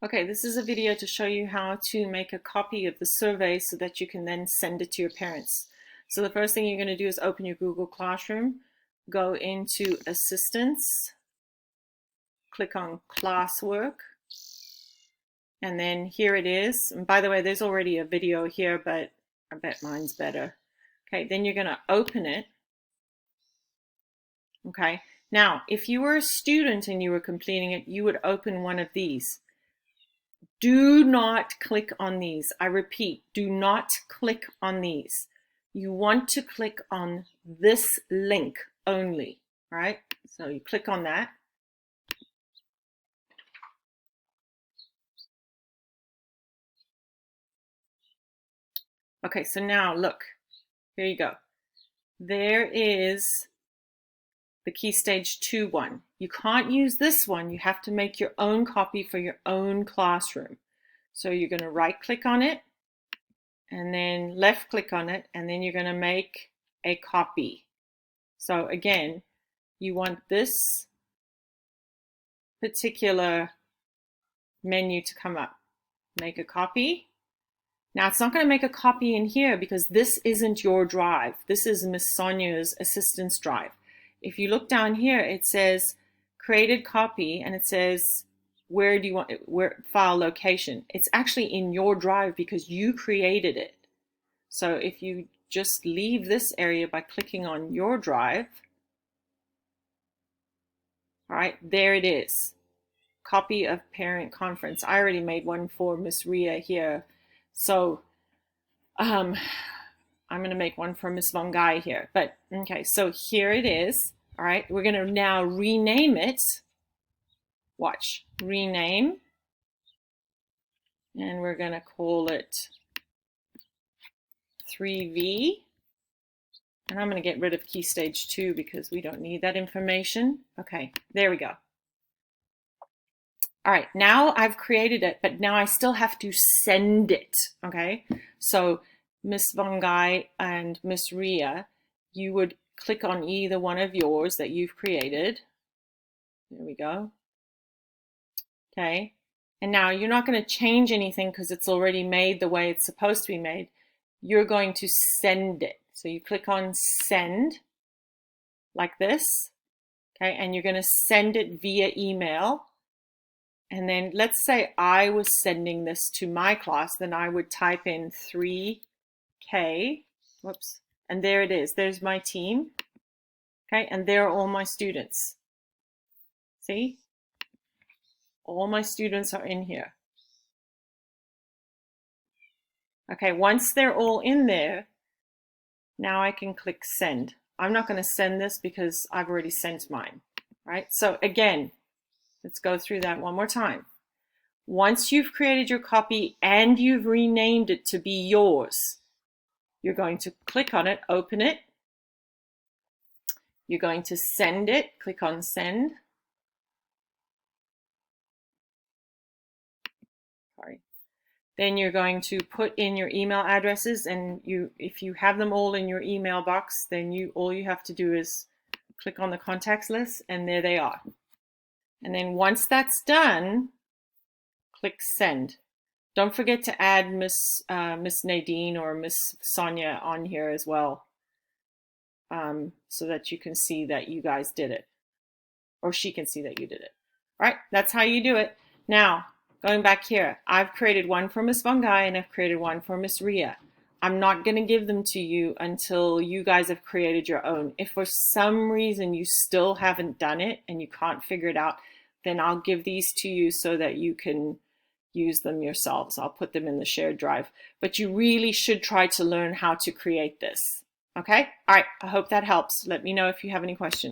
Okay, this is a video to show you how to make a copy of the survey so that you can then send it to your parents. So the first thing you're going to do is open your Google Classroom, go into Assistance, click on Classwork, and then here it is. And by the way, there's already a video here, but I bet mine's better. Okay, then you're going to open it. Okay, now if you were a student and you were completing it, you would open one of these. Do not click on these. I repeat, do not click on these. You want to click on this link only, right? So you click on that. Okay, so now look, here you go. There is the Key Stage 2 one. You can't use this one. You have to make your own copy for your own classroom. So you're going to right click on it and then left click on it, and then you're going to make a copy. So again, you want this particular menu to come up. Make a copy. Now it's not going to make a copy in here because this isn't your drive. This is Miss Sonia's assistance drive. If you look down here, it says created copy and it says where do you want it, where file location. It's actually in your drive because you created it. So if you just leave this area by clicking on your drive, all right, there it is. Copy of parent conference. I already made one for Miss Ria here. So I'm going to make one for Miss Von Guy here. But okay, so here it is. All right, we're going to now rename it. Watch, rename. And we're going to call it 3V. And I'm going to get rid of Key Stage 2 because we don't need that information. Okay, there we go. All right, now I've created it, but now I still have to send it, okay? So Miss Von Guy and Miss Ria, you would click on either one of yours that you've created. There we go. Okay, and now you're not going to change anything because it's already made the way it's supposed to be made. You're going to send it. So you click on send, like this, okay? And you're going to send it via email. And then let's say I was sending this to my class, then I would type in 3K, whoops, and there it is. There's my team, okay? And there are all my students. See? All my students are in here. Okay, once they're all in there, now I can click send. I'm not going to send this because I've already sent mine, right? So again, let's go through that one more time. Once you've created your copy and you've renamed it to be yours, you're going to click on it, open it. You're going to send it, click on send. Sorry. Then you're going to put in your email addresses, and if you have them all in your email box, then all you have to do is click on the contacts list and there they are. And then once that's done, click send. Don't forget to add Miss Nadine or Miss Sonia on here as well, so that you can see that you guys did it, or she can see that you did it. All right, that's how you do it. Now, going back here, I've created one for Miss Von Guy and I've created one for Miss Ria. I'm not going to give them to you until you guys have created your own. If for some reason you still haven't done it and you can't figure it out, then I'll give these to you so that you can use them yourselves. I'll put them in the shared drive. But you really should try to learn how to create this. Okay? All right, I hope that helps. Let me know if you have any questions.